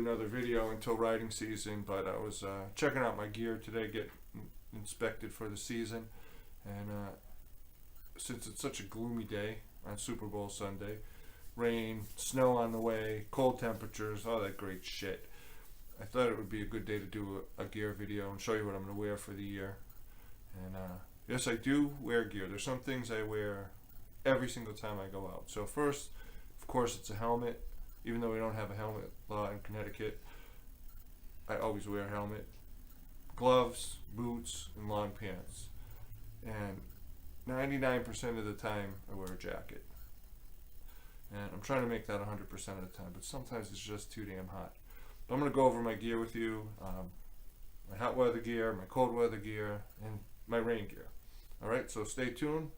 another video until riding season, but I was checking out my gear today, get inspected for the season, and since it's such a gloomy day on Super Bowl Sunday, rain, snow on the way, cold temperatures, all that great shit, I thought it would be a good day to do a gear video and show you what I'm going to wear for the year. And yes, I do wear gear. There's some things I wear every single time I go out. So first, of course, it's a helmet. Even though we don't have a helmet law in Connecticut, I always wear a helmet. Gloves, boots, and long pants. And 99% of the time, I wear a jacket. And I'm trying to make that 100% of the time, but sometimes it's just too damn hot. But I'm going to go over my gear with you, my hot weather gear, my cold weather gear, and my rain gear. Alright, so stay tuned,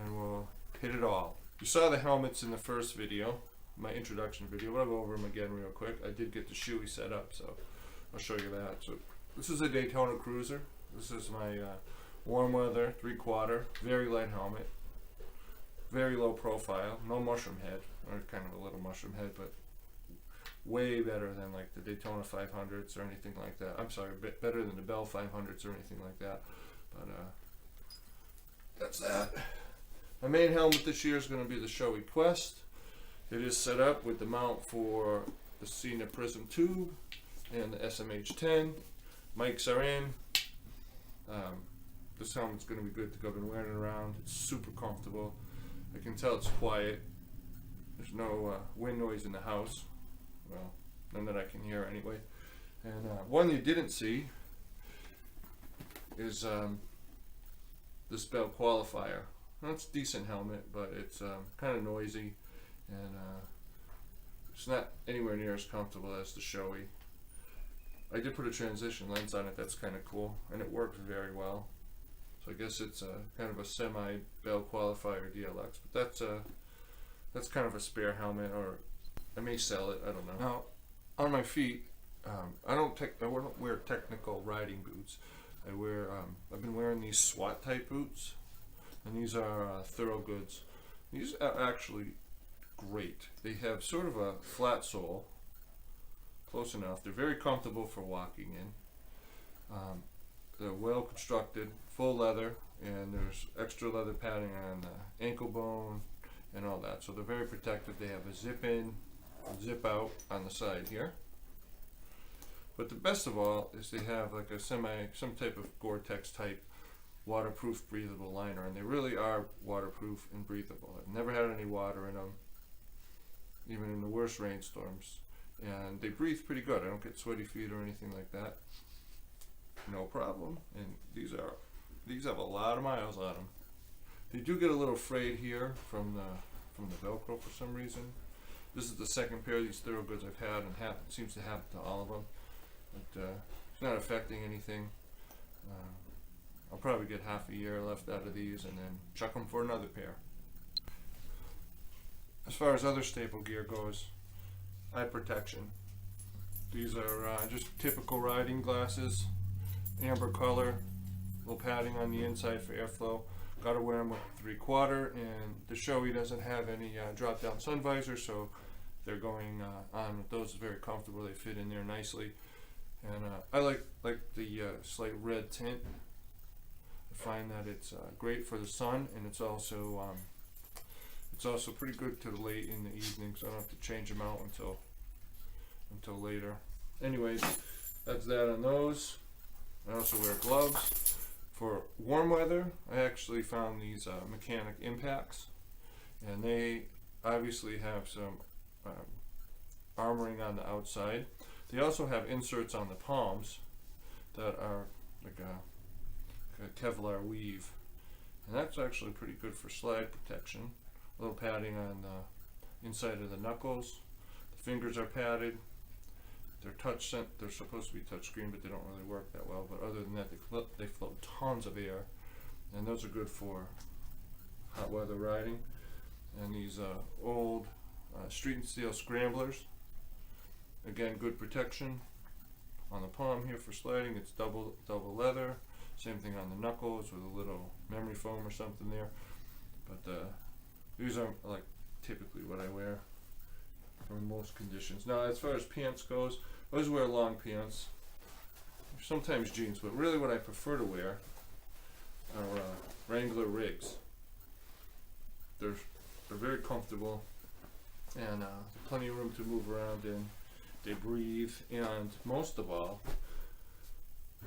and we'll hit it all. You saw the helmets in the first video, my introduction video, but I'll go over them again real quick. I did get the shoey set up, so I'll show you that. So this is a Daytona Cruiser. This is my warm weather 3/4, very light helmet, very low profile, no mushroom head, or kind of a little mushroom head, but way better than like the Daytona 500s or anything like that. I'm sorry, better than the Bell 500s or anything like that. But that's that. My main helmet this year is going to be the Shoei Quest. It is set up with the mount for the Cena Prism tube and the SMH10. Mics are in. This helmet's going to be good to go. I've been wearing it around. It's super comfortable. I can tell it's quiet. There's no wind noise in the house. Well, none that I can hear anyway. And one you didn't see is this Bell Qualifier. That's a decent helmet, but it's kind of noisy, and it's not anywhere near as comfortable as the Shoei. I did put a transition lens on it that's kind of cool, and it works very well. So I guess it's kind of a semi Bell Qualifier DLX, but that's kind of a spare helmet, or I may sell it. I don't know. Now, on my feet, I don't wear technical riding boots. I've been wearing these SWAT type boots, and these are Thorogoods. These are actually great. They have sort of a flat sole, close enough. They're very comfortable for walking in. They're well constructed, full leather, and there's extra leather padding on the ankle bone and all that. So they're very protective. They have a zip in, zip out on the side here. But the best of all is they have like some type of Gore-Tex type waterproof breathable liner, and they really are waterproof and breathable. I've never had any water in them, even in the worst rainstorms, and they breathe pretty good. I don't get sweaty feet or anything like that. No problem. And these have a lot of miles on them. They do get a little frayed here from the Velcro for some reason. This is the second pair of these Thorogoods I've had, and it seems to happen to all of them. But it's not affecting anything. I'll probably get half a year left out of these and then chuck them for another pair. As far as other staple gear goes, eye protection. These are just typical riding glasses, amber color, little padding on the inside for airflow. Gotta wear them with 3/4, and the Shoei doesn't have any drop-down sun visor, so they're going on with those. Very comfortable. They fit in there nicely, and I like the slight red tint. I find that it's great for the sun, and it's also pretty good to late in the evening, so I don't have to change them out until later. Anyways, that's that on those. I also wear gloves. For warm weather, I actually found these mechanic impacts, and they obviously have some armoring on the outside. They also have inserts on the palms that are like a Kevlar weave, and that's actually pretty good for slide protection. A little padding on the inside of the knuckles. The fingers are padded. They're supposed to be touchscreen, but they don't really work that well. But other than that, they flow tons of air, and those are good for hot weather riding. And these old Street and Steel Scramblers, again, good protection on the palm here for sliding. It's double leather. Same thing on the knuckles with a little memory foam or something there. But these are like typically what I wear. for most conditions. Now, as far as pants goes, I always wear long pants, sometimes jeans, but really what I prefer to wear are Wrangler rigs. They're very comfortable, and plenty of room to move around in. They breathe, and most of all,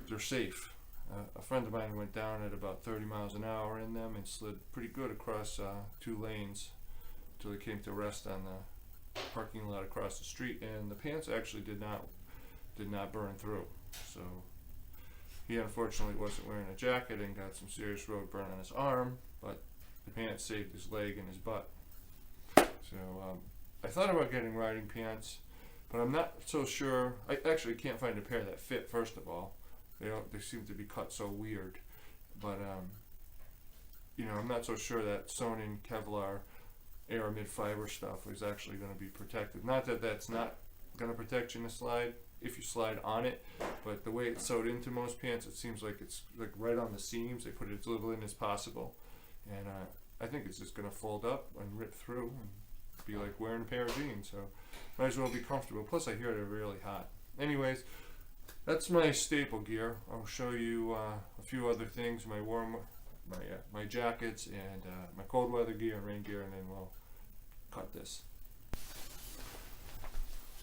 they're safe. A friend of mine went down at about 30 miles an hour in them and slid pretty good across 2 lanes until they came to rest on the parking lot across the street, and the pants actually did not burn through. So he unfortunately wasn't wearing a jacket and got some serious road burn on his arm, but the pants saved his leg and his butt. So I thought about getting riding pants, but I'm not so sure. I actually can't find a pair that fit, first of all. They seem to be cut so weird, but I'm not so sure that sewn in Kevlar aramid fiber stuff is actually going to be protective. Not that that's not going to protect you in a slide if you slide on it, but the way it's sewed into most pants, it seems like it's like right on the seams. They put it as little in as possible, and I think it's just going to fold up and rip through and be like wearing a pair of jeans. So might as well be comfortable. Plus I hear they're really hot. Anyways, that's my staple gear. I'll show you a few other things, my jackets and my cold weather gear and rain gear, and then we'll cut this.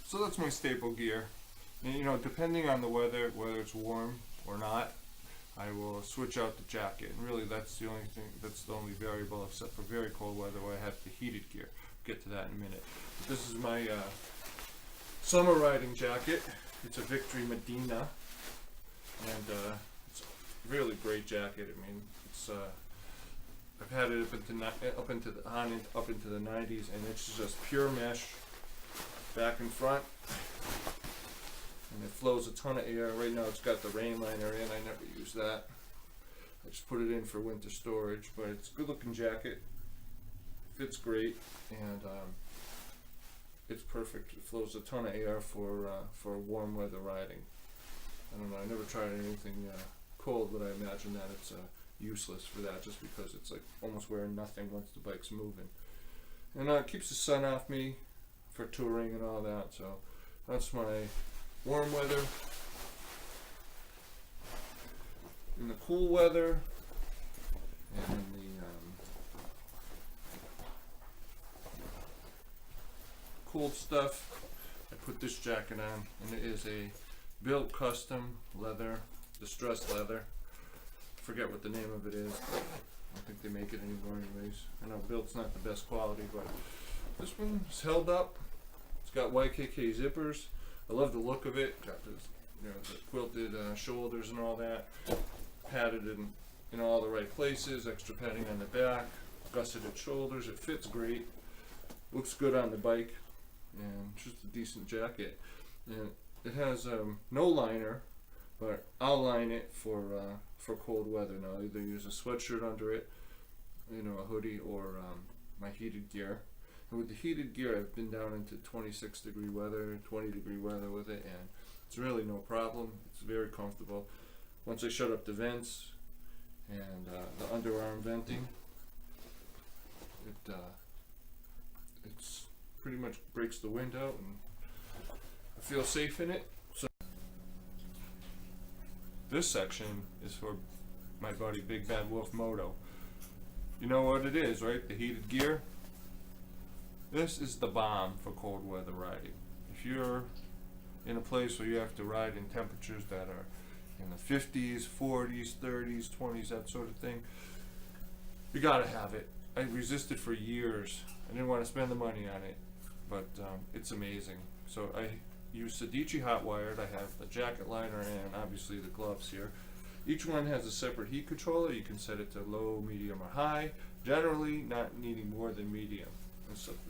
So that's my staple gear. And, depending on the weather, whether it's warm or not, I will switch out the jacket. And really that's the only variable, except for very cold weather where I have the heated gear. Get to that in a minute. But this is my summer riding jacket. It's a Victory Medina, and it's a really great jacket. I mean, it's I've had it up into the 90s, and it's just pure mesh, back and front, and it flows a ton of air. Right now, it's got the rain liner in. I never use that. I just put it in for winter storage. But it's a good-looking jacket. Fits great, and it's perfect. It flows a ton of air for warm weather riding. I don't know, I never tried anything cold, but I imagine that it's useless for that, just because it's like almost wearing nothing once the bike's moving. And it keeps the sun off me for touring and all that, so that's my warm weather. In the cool weather, and in the cold stuff, I put this jacket on, and it is a built custom leather, distressed leather. I forget what the name of it is. I don't think they make it anymore anyways. I know built's not the best quality, but this one's held up. It's got YKK zippers. I love the look of it. Got this, the quilted shoulders and all that. Padded in all the right places. Extra padding on the back. Gusseted shoulders. It fits great. Looks good on the bike. And just a decent jacket. And it has no liner, but I'll line it for cold weather. Now I'll either use a sweatshirt under it, a hoodie, or my heated gear. And with the heated gear, I've been down into 26 degree weather, 20 degree weather with it, and it's really no problem. It's very comfortable. Once I shut up the vents and the underarm venting, it's pretty much breaks the wind out, and I feel safe in it. So this section is for my buddy Big Bad Wolf Moto. You know what it is, right? The heated gear. This is the bomb for cold weather riding. If you're in a place where you have to ride in temperatures that are in the 50s, 40s, 30s, 20s, that sort of thing, you gotta have it. I resisted for years. I didn't want to spend the money on it, but it's amazing. So I use Sedici hot wired. I have the jacket liner and obviously the gloves here. Each one has a separate heat controller. You can set it to low, medium, or high. Generally not needing more than medium,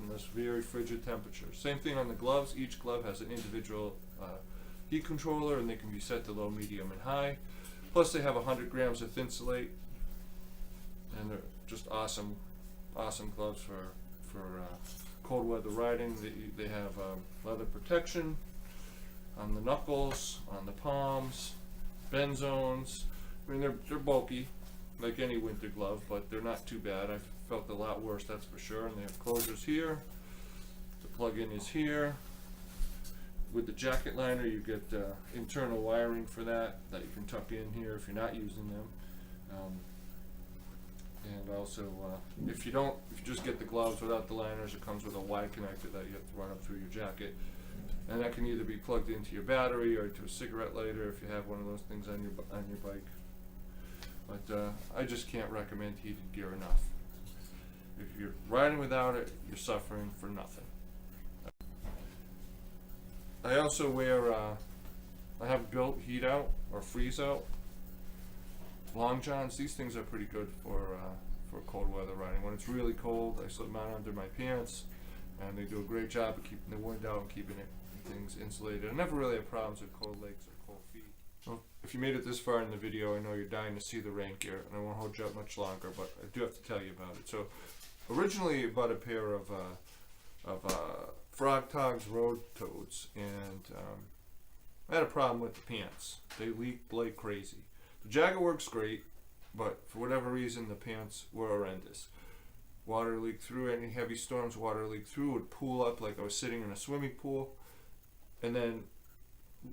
unless very frigid temperatures. Same thing on the gloves. Each glove has an individual heat controller, and they can be set to low, medium, and high. Plus they have 100 grams of Thinsulate, and they're just awesome gloves for cold weather riding. They have leather protection on the knuckles, on the palms, bend zones. I mean, they're bulky like any winter glove, but they're not too bad. I've felt a lot worse, that's for sure. And they have closures here to plug-in is here. With the jacket liner, you get internal wiring for that you can tuck in here if you're not using them. And also, if you just get the gloves without the liners, it comes with a wide connector that you have to run up through your jacket. And that can either be plugged into your battery or to a cigarette lighter if you have one of those things on your bike. But I just can't recommend heated gear enough. If you're riding without it, you're suffering for nothing. I also wear, I have built heat out or freeze out long johns. These things are pretty good for cold weather riding. When it's really cold, I slip them out under my pants, and they do a great job of keeping the wind out and keeping things insulated. I never really have problems with cold legs or cold feet. Well, if you made it this far in the video, I know you're dying to see the rain gear, and I won't hold you up much longer, but I do have to tell you about it. So, originally I bought a pair of Frog Togs Road Toads, and I had a problem with the pants. They leaked like crazy. The jacket works great, but for whatever reason the pants were horrendous. Water leaked through. Any heavy storms, water leaked through, would pool up like I was sitting in a swimming pool, and then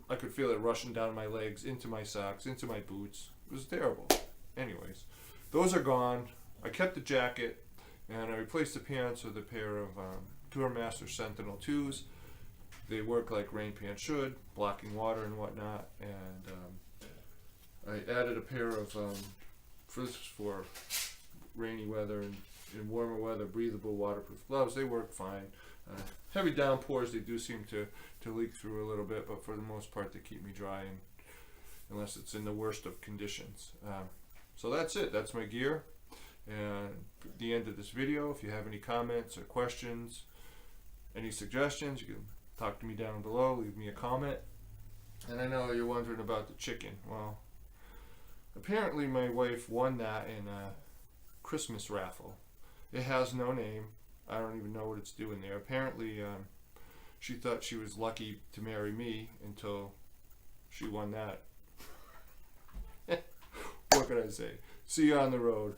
I could feel it rushing down my legs, into my socks, into my boots. It was terrible. Anyways, those are gone. I kept the jacket, and I replaced the pants with a pair of Tourmaster Sentinel 2s. They work like rain pants should, blocking water and whatnot. And I added a pair of for rainy weather and in warmer weather, breathable, waterproof gloves. They work fine. Heavy downpours, they do seem to leak through a little bit, but for the most part, they keep me dry, and unless it's in the worst of conditions. So that's it. That's my gear. And at the end of this video, if you have any comments or questions, any suggestions, you can talk to me down below, leave me a comment. And I know you're wondering about the chicken. Well, apparently my wife won that in a Christmas raffle. It has no name. I don't even know what it's doing there. Apparently, she thought she was lucky to marry me until she won that. What can I say? See you on the road.